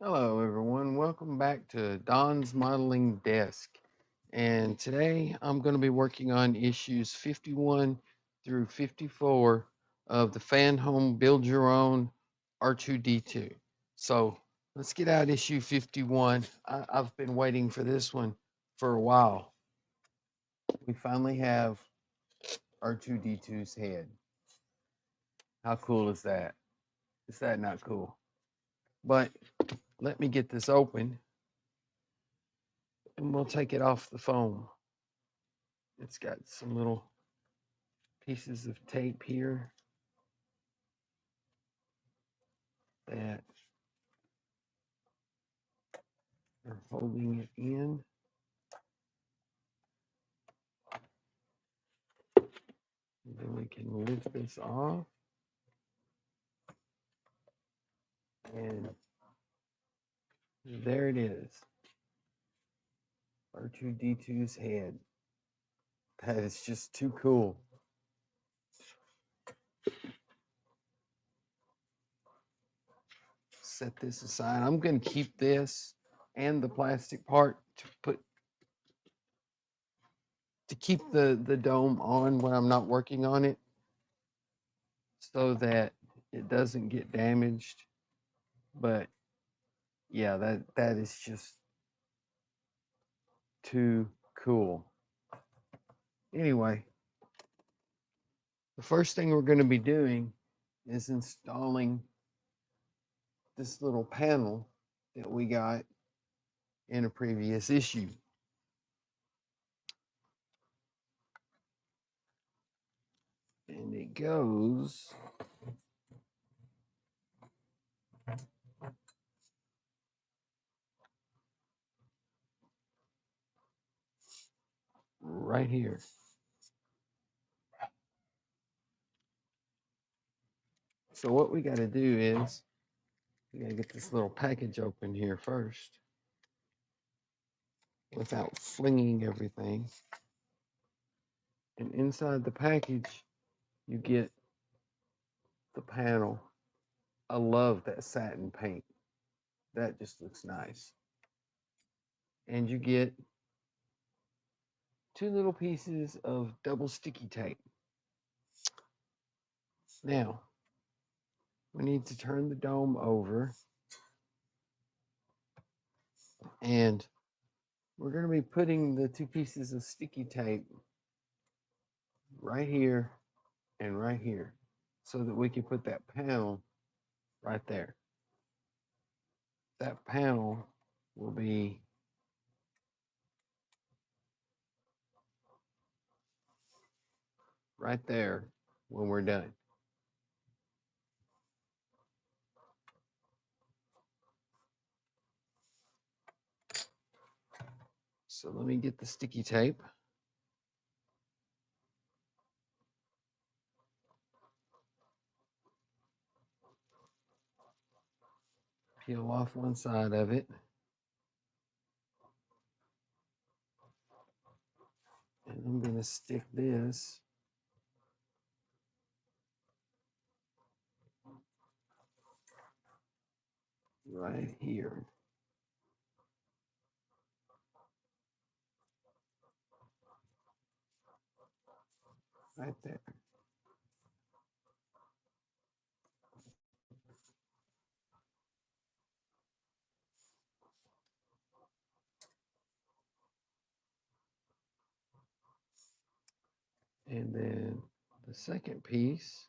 Hello, everyone. Welcome back to Don's Modeling Desk. And today I'm going to be working on issues 51 through 54 of the Fanhome Build Your Own R2D2. So let's get out issue 51. I've been waiting for this one for a while. We finally have R2D2's head. How cool is that? Is that not cool? But let me get this open and we'll take it off the foam. It's got some little pieces of tape here that are holding it in. And then we can lift this off. And there it is. R2D2's head. That is just too cool. Set this aside. I'm going to keep this and the plastic part to keep the dome on when I'm not working on it so that it doesn't get damaged. But yeah, that is just too cool. Anyway, the first thing we're going to be doing is installing this little panel that we got in a previous issue. And it goes right here. So what we got to do is we got to get this little package open here first without flinging everything. And inside the package, you get the panel. I love that satin paint. That just looks nice. And you get two little pieces of double sticky tape. Now, we need to turn the dome over and we're going to be putting the two pieces of sticky tape right here and right here so that we can put that panel right there. That panel will be right there when we're done. So let me get the sticky tape. Peel off one side of it. And I'm going to stick this right here. Right there. And then the second piece,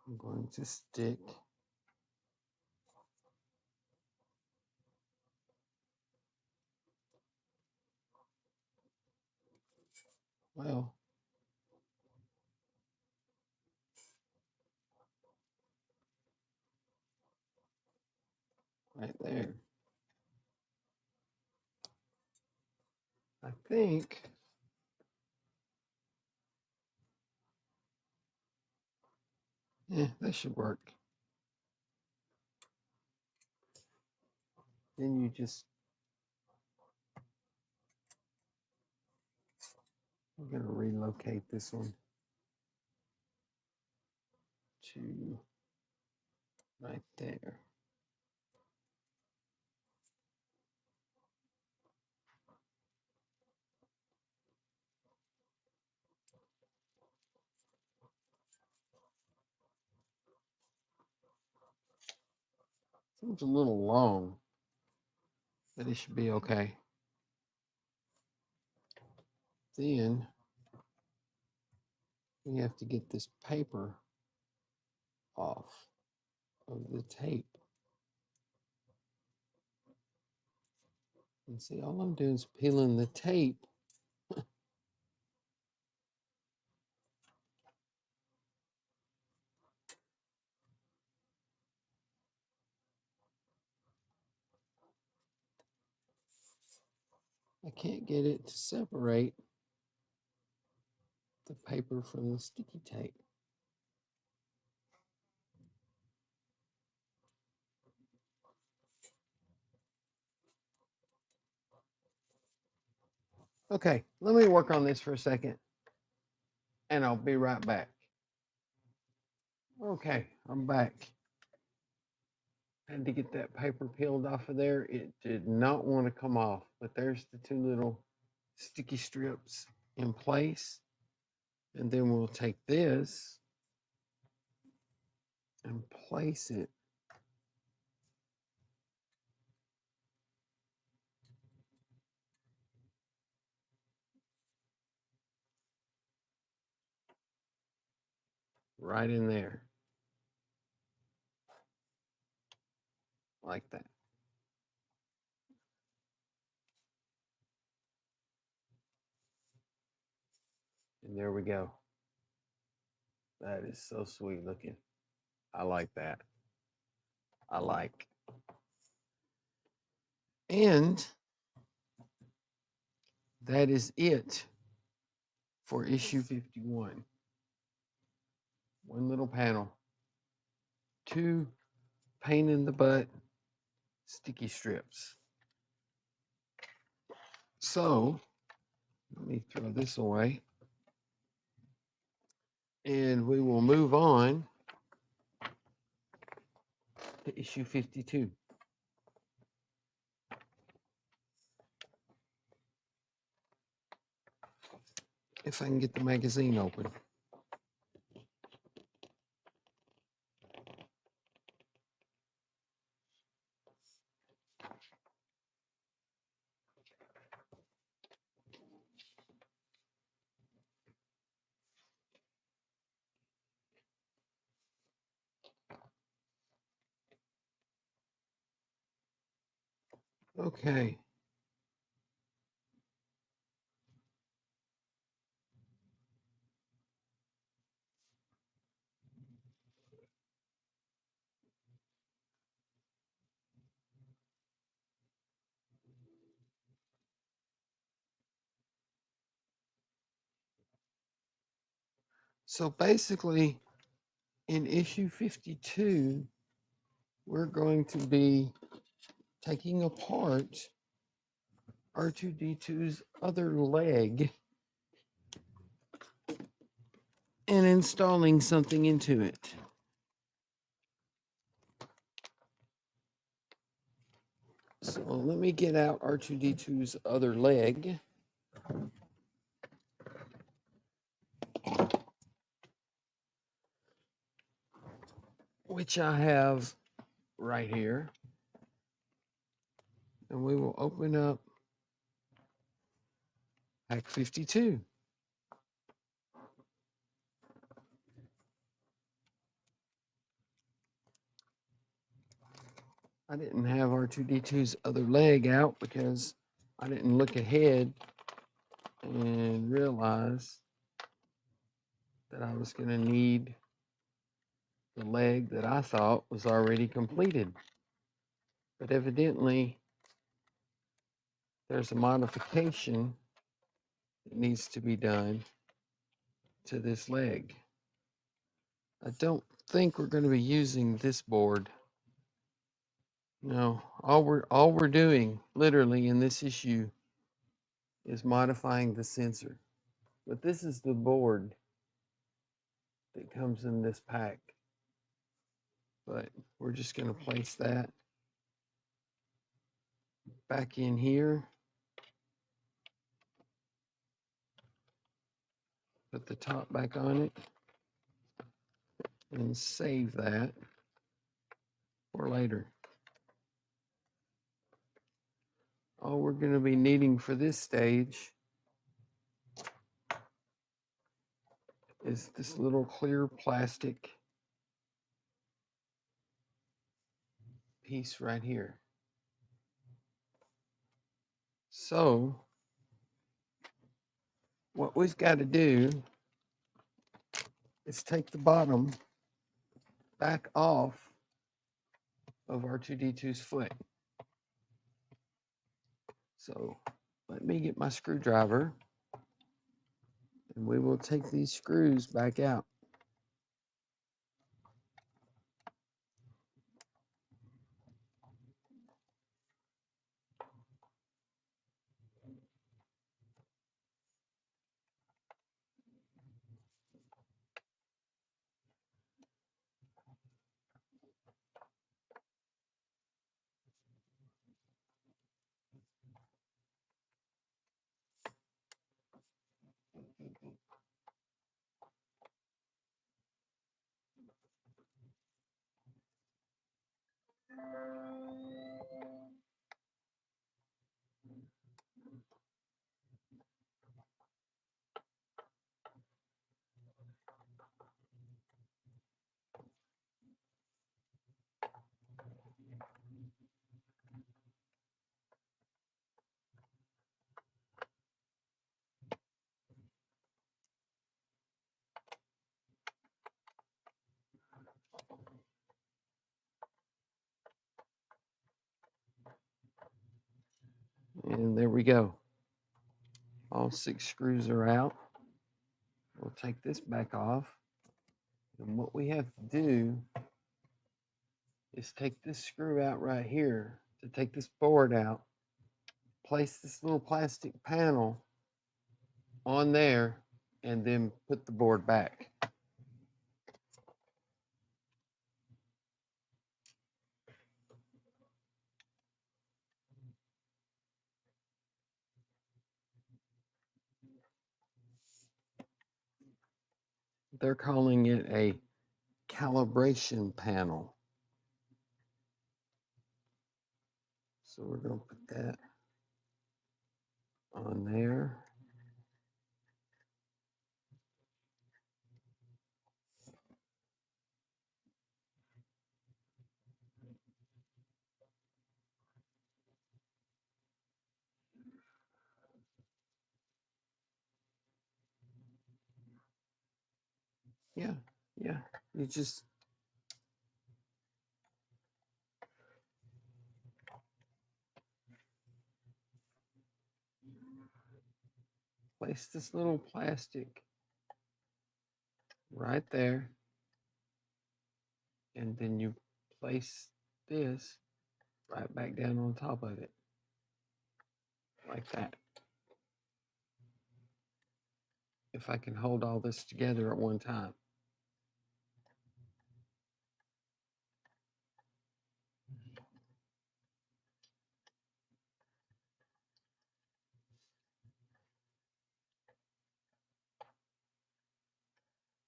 I'm going to stick well right there. I think that should work. Then you just, I'm going to relocate this one. to right there. Seems a little long, but it should be okay. Then we have to get this paper off of the tape. And see, all I'm doing is peeling the tape. I can't get it to separate the paper from the sticky tape. Okay, let me work on this for a second and I'll be right back. Okay, I'm back. Had to get that paper peeled off of there. It did not want to come off, but there's the two little sticky strips in place. And then we'll take this and place it right in there, like that. And there we go. That is so sweet looking. I like that. I like. And that is it for issue 51. One little panel, two pain in the butt sticky strips. So let me throw this away and we will move on to issue 52. If I can get the magazine open. Okay. So basically, in issue 52, we're going to be taking apart R2D2's other leg and installing something into it. So let me get out R2D2's other leg. Which I have right here. And we will open up pack 52. I didn't have R2D2's other leg out because I didn't look ahead and realize that I was going to need the leg that I thought was already completed. But evidently, there's a modification that needs to be done to this leg. I don't think we're going to be using this board. No, all we're doing literally in this issue is modifying the sensor. But this is the board that comes in this pack. but we're just going to place that back in here. Put the top back on it and save that for later. All we're going to be needing for this stage is this little clear plastic piece right here. So what we've got to do is take the bottom back off of R2D2's foot. So let me get my screwdriver and we will take these screws back out. And there we go. All 6 screws are out. We'll take this back off. And what we have to do is take this screw out right here to take this board out. Place this little plastic panel on there and then put the board back. They're calling it a calibration panel. So we're going to put that on there. Yeah, yeah. You just place this little plastic right there, and then you place this right back down on top of it, like that. If I can hold all this together at one time.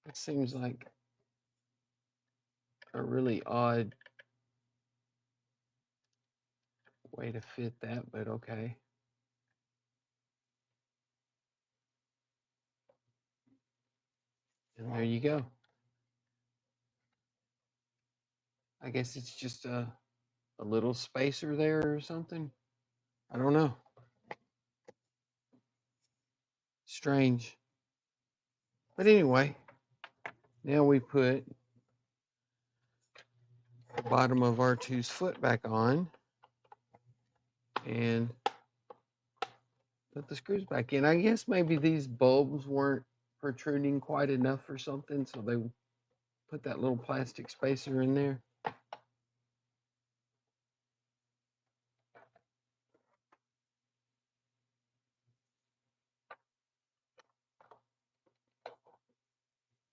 It seems like a really odd way to fit that, but okay. And there you go. I guess it's just a little spacer there or something. I don't know. Strange. But anyway, now we put the bottom of R2's foot back on and put the screws back in. I guess maybe these bulbs weren't protruding quite enough or something, so they put that little plastic spacer in there.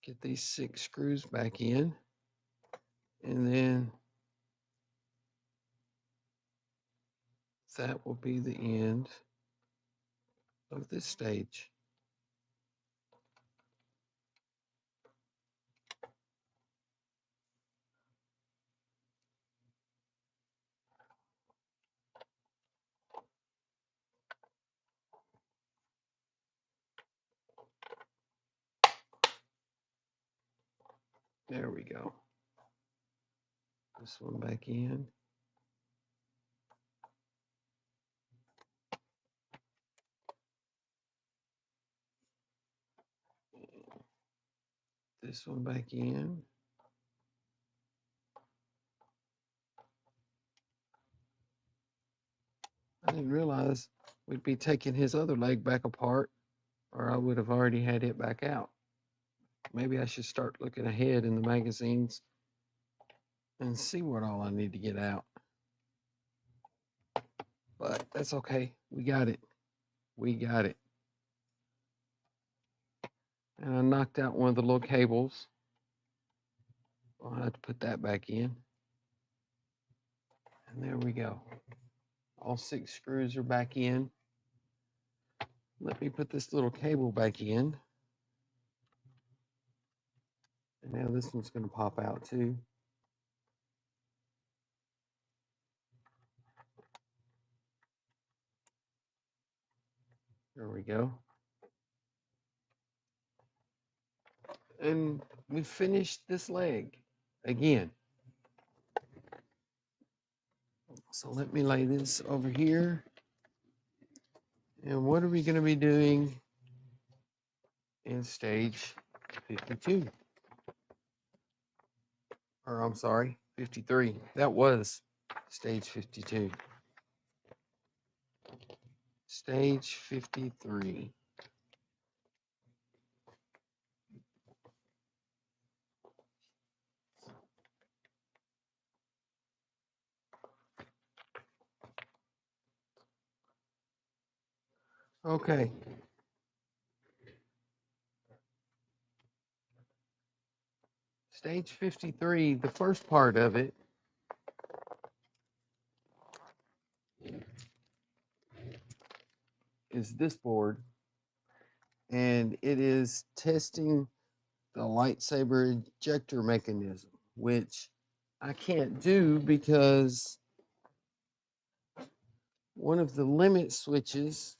Get these 6 screws back in. And then that will be the end of this stage. There we go. This one back in. This one back in. I didn't realize we'd be taking his other leg back apart, or I would have already had it back out. Maybe I should start looking ahead in the magazines and see what all I need to get out. But that's okay. We got it. We got it. And I knocked out one of the little cables. I'll have to put that back in. And there we go. All 6 screws are back in. Let me put this little cable back in. And now this one's going to pop out too. There we go. And we finished this leg again. So let me lay this over here. And what are we going to be doing in stage 52? Or I'm sorry, 53. That was stage 52. Stage 53. Okay. Stage 53, the first part of it is this board, and it is testing the lightsaber ejector mechanism, which I can't do because one of the limit switches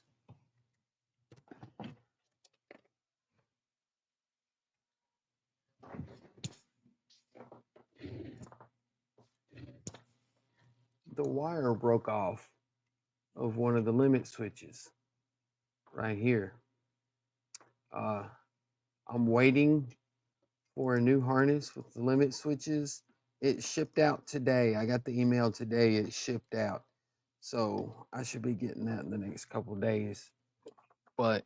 the wire broke off of one of the limit switches right here. I'm waiting for a new harness with the limit switches. It shipped out today. I got the email today. It shipped out. So I should be getting that in the next couple of days. But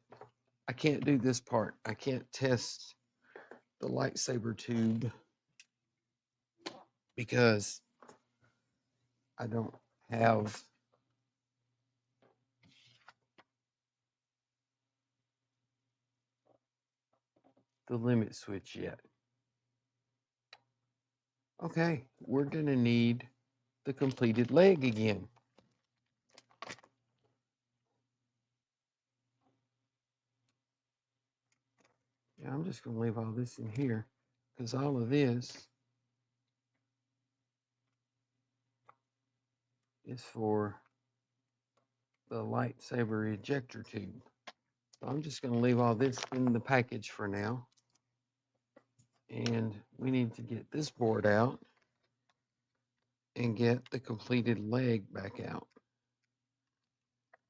I can't do this part. I can't test the lightsaber tube because I don't have the limit switch yet. Okay, we're going to need the completed leg again. Yeah, I'm just going to leave all this in here because all of this is for the lightsaber ejector tube. So I'm just going to leave all this in the package for now. And we need to get this board out and get the completed leg back out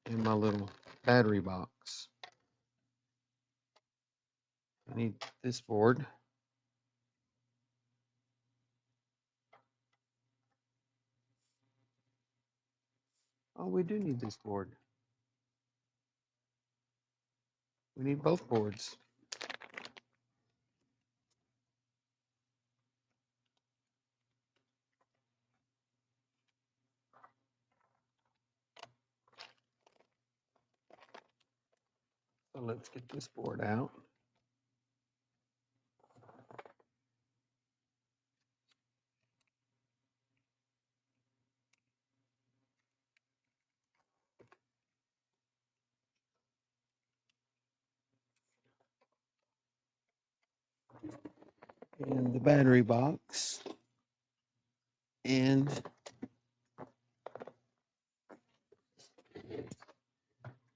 in my little battery box. I need this board. Oh, we do need this board. We need both boards. So let's get this board out. and the battery box and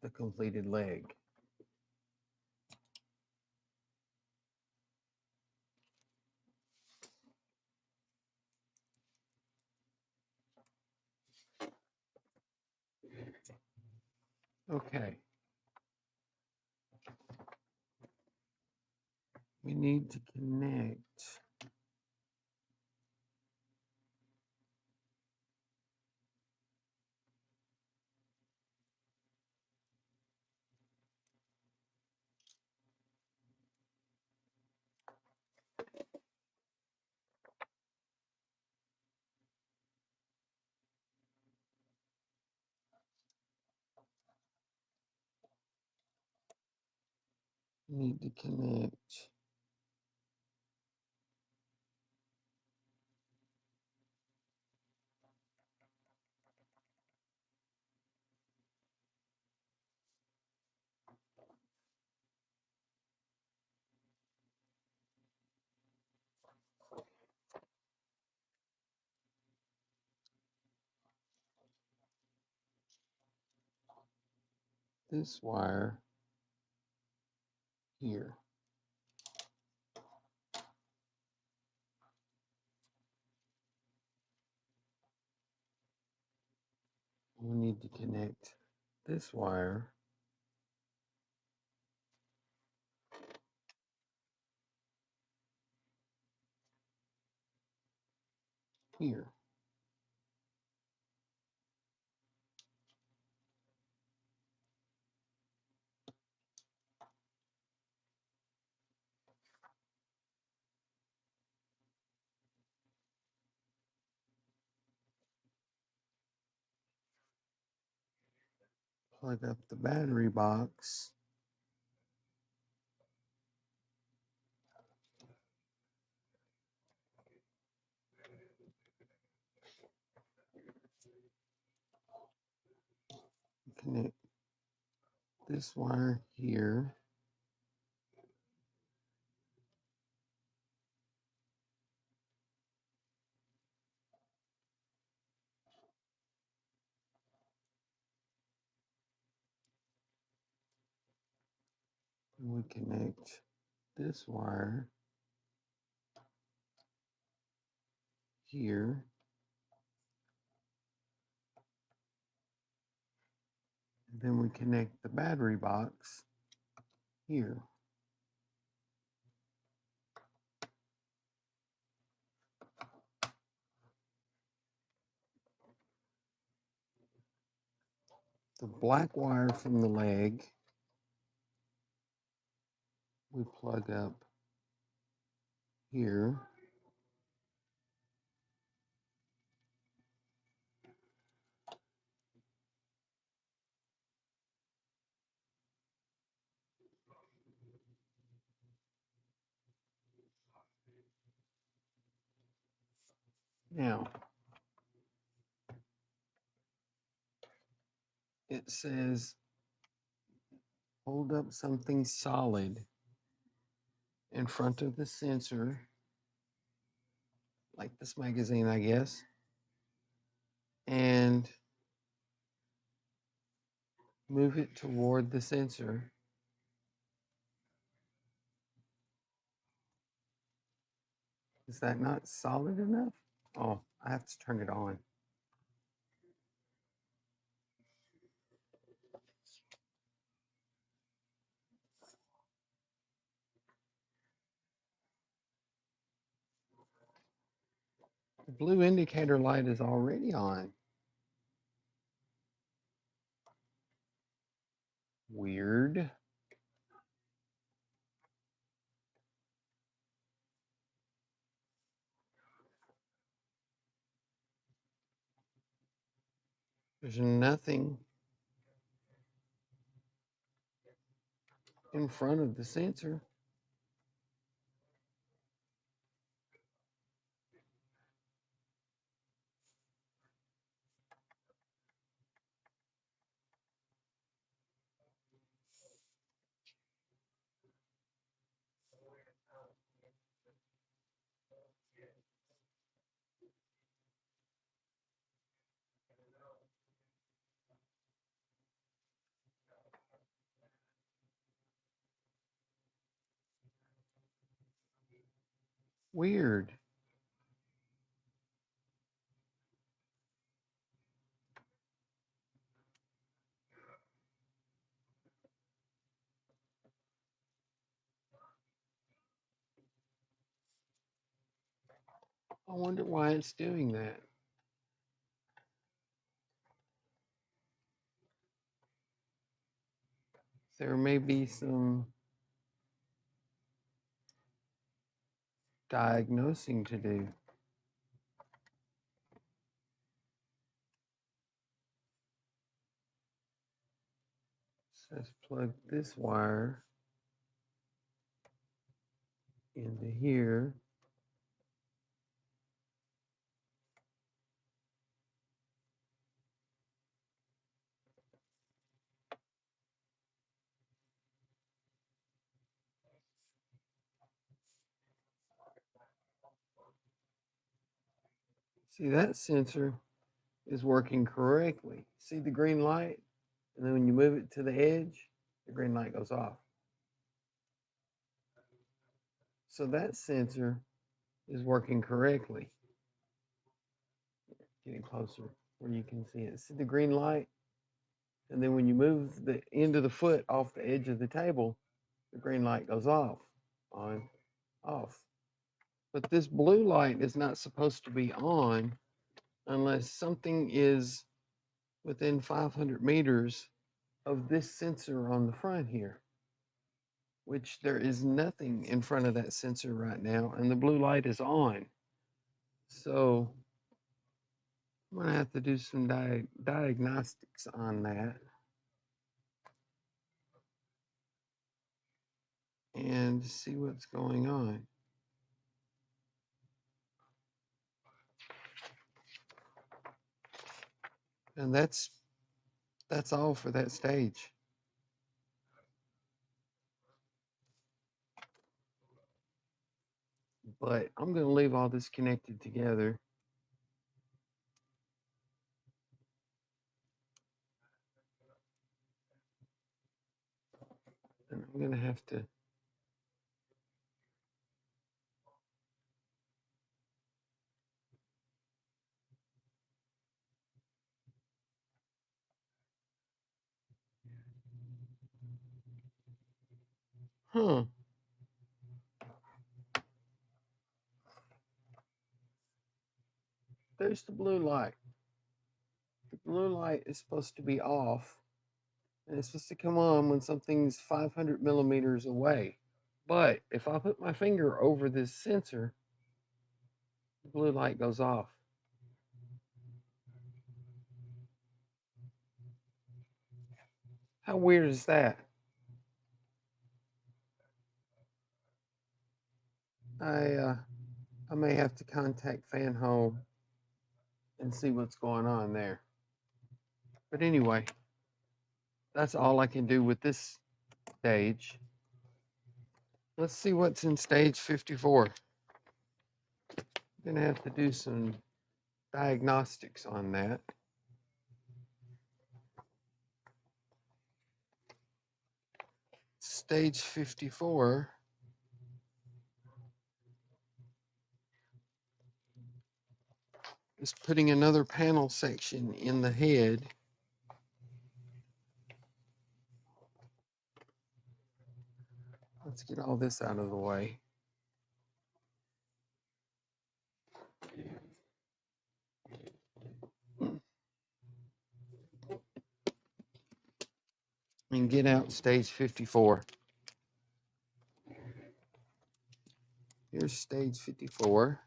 the completed leg. Okay, we need to connect need to connect this wire here. We need to connect this wire here. Plug up the battery box connect this wire here. And we connect this wire here. And then we connect the battery box here. The black wire from the leg we plug up here. Now, it says hold up something solid in front of the sensor, like this magazine, I guess, and move it toward the sensor. Is that not solid enough? Oh, I have to turn it on. The blue indicator light is already on. Weird. There's nothing in front of the sensor. Weird. I wonder why it's doing that. There may be some diagnosing to do. So let's plug this wire into here. See, that sensor is working correctly. See the green light? And then when you move it to the edge, the green light goes off. So that sensor is working correctly. Getting closer where you can see it. See the green light? And then when you move the end of the foot off the edge of the table, the green light goes off, on, off. But this blue light is not supposed to be on unless something is within 500 meters of this sensor on the front here, which there is nothing in front of that sensor right now, and the blue light is on. So I'm going to have to do some diagnostics on that and see what's going on. And that's all for that stage. But I'm going to leave all this connected together. And I'm going to have to huh. There's the blue light. The blue light is supposed to be off, and it's supposed to come on when something's 500 millimeters away. But if I put my finger over this sensor, the blue light goes off. How weird is that? I may have to contact Fanhome and see what's going on there. But anyway, that's all I can do with this stage. Let's see what's in stage 54. I'm gonna have to do some diagnostics on that. Stage 54 is putting another panel section in the head. Let's get all this out of the way. And get out stage 54. Here's stage 54.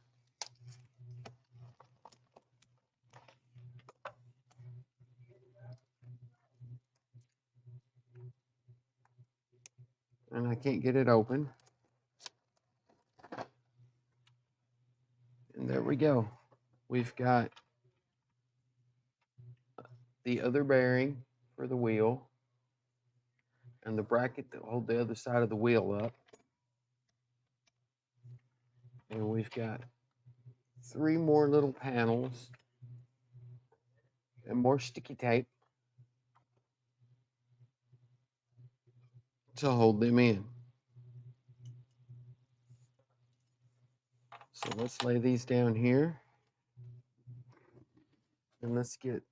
And I can't get it open. And there we go. We've got the other bearing for the wheel and the bracket that hold the other side of the wheel up. And we've got 3 more little panels and more sticky tape to hold them in. So let's lay these down here and let's get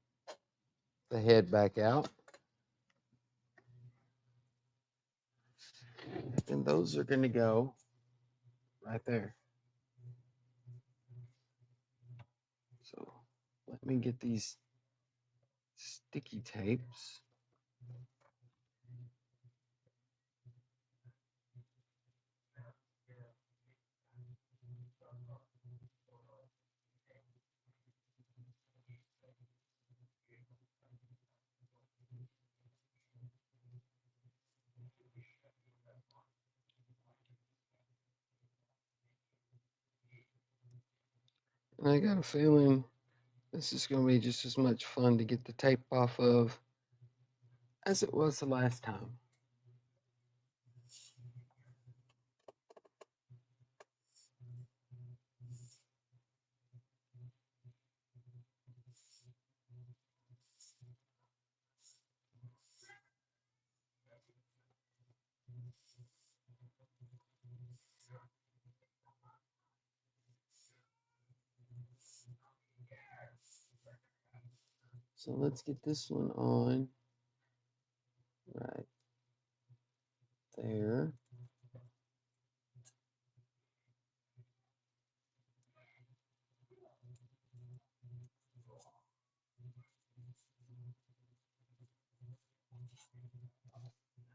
the head back out. And those are going to go right there. So let me get these sticky tapes. And I got a feeling this is going to be just as much fun to get the tape off of as it was the last time. So let's get this one on right there.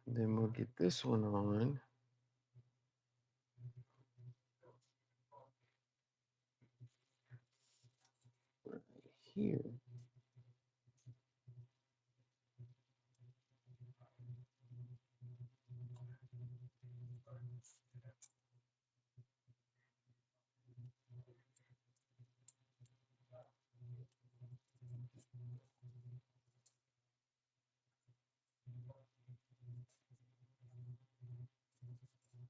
Then we'll get this one on right here.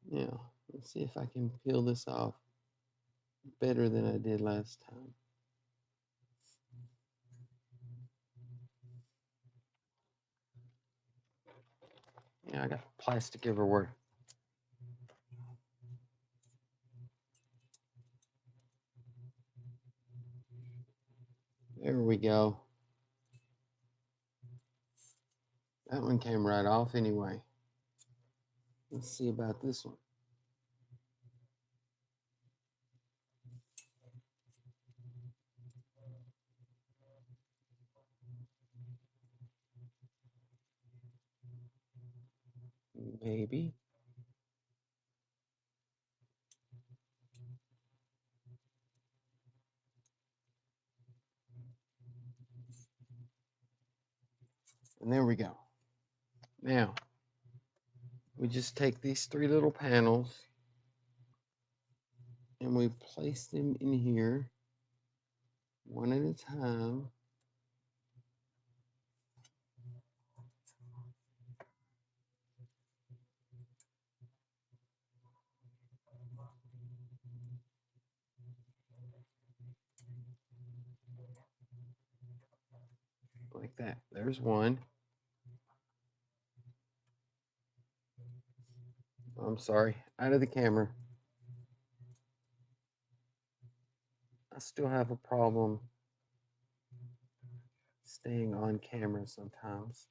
Yeah, let's see if I can peel this off better than I did last time. Yeah, I got plastic everywhere. There we go. That one came right off anyway. Let's see about this one. Maybe. And there we go. Now, we just take these three little panels and we place them in here one at a time. Like that. There's one. I'm sorry, out of the camera. I still have a problem staying on camera sometimes.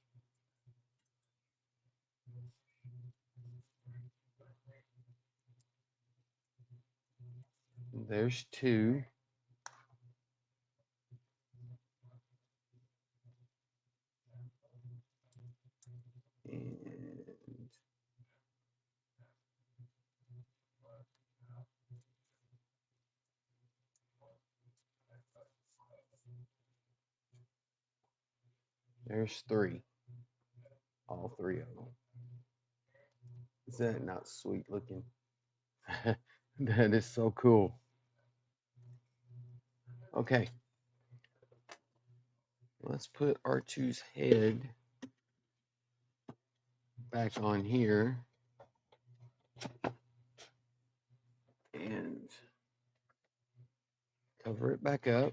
There's two. And there's three. All three of them. Is that not sweet looking? That is so cool. Okay, let's put R2's head back on here and cover it back up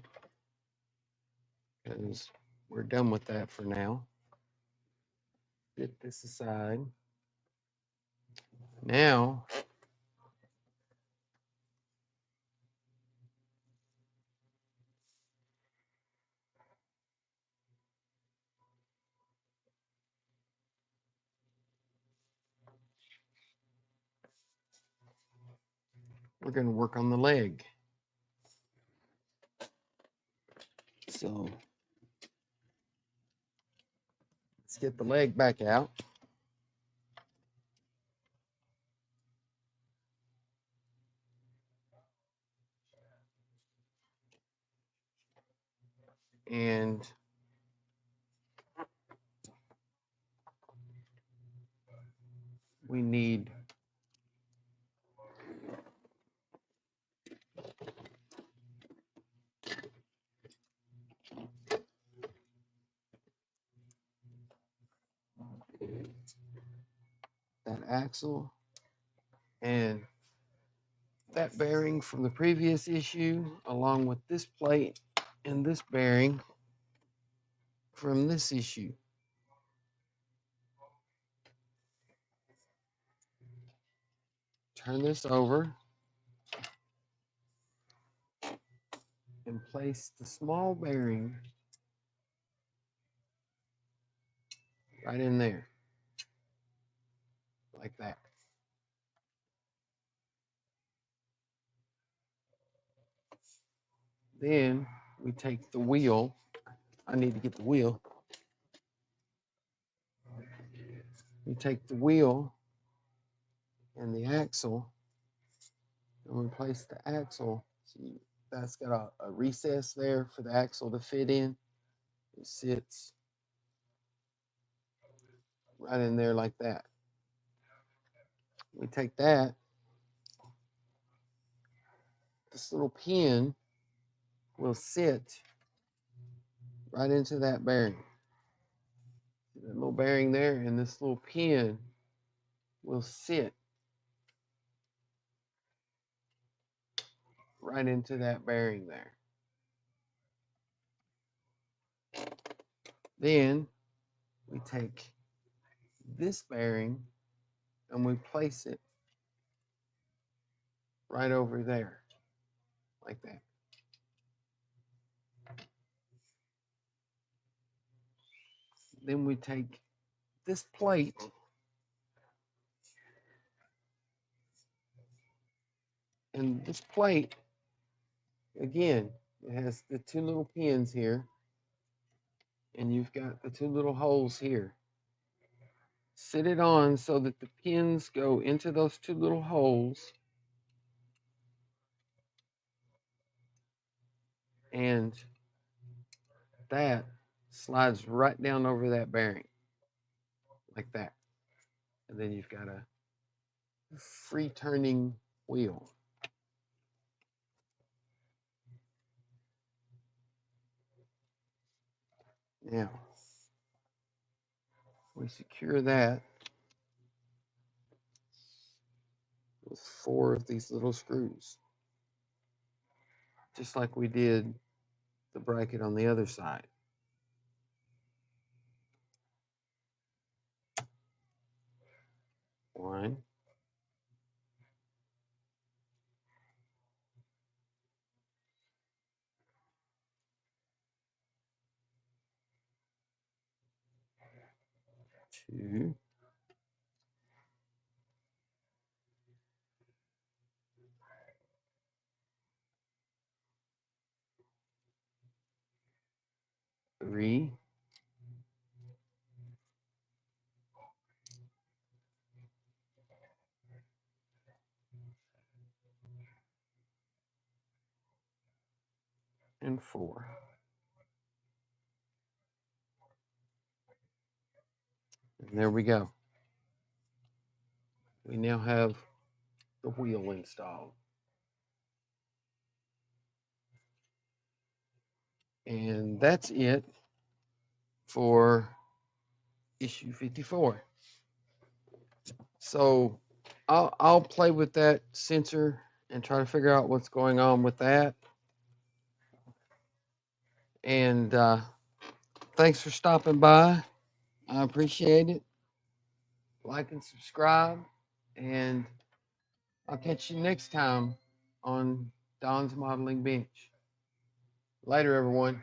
because we're done with that for now. Get this aside. Now, we're going to work on the leg. So let's get the leg back out. And we need that axle and that bearing from the previous issue, along with this plate and this bearing from this issue. Turn this over and place the small bearing right in there, like that. Then we take the wheel. I need to get the wheel. We take the wheel and the axle, and we place the axle. See, that's got a recess there for the axle to fit in. It sits right in there like that. We take that, this little pin will sit right into that bearing. That little bearing there, and this little pin will sit right into that bearing there. Then we take this bearing and we place it right over there, like that. Then we take this plate and this plate, again, it has the two little pins here, and you've got the two little holes here. Sit it on so that the pins go into those two little holes, and that slides right down over that bearing, like that. And then you've got a free turning wheel. Now, we secure that with 4 of these little screws, just like we did the bracket on the other side. One, two, three, and 4. And there we go. We now have the wheel installed. And that's it for issue 54. So I'll play with that sensor and try to figure out what's going on with that. And thanks for stopping by. I appreciate it. Like and subscribe, and I'll catch you next time on Don's Modeling Bench. Later, everyone.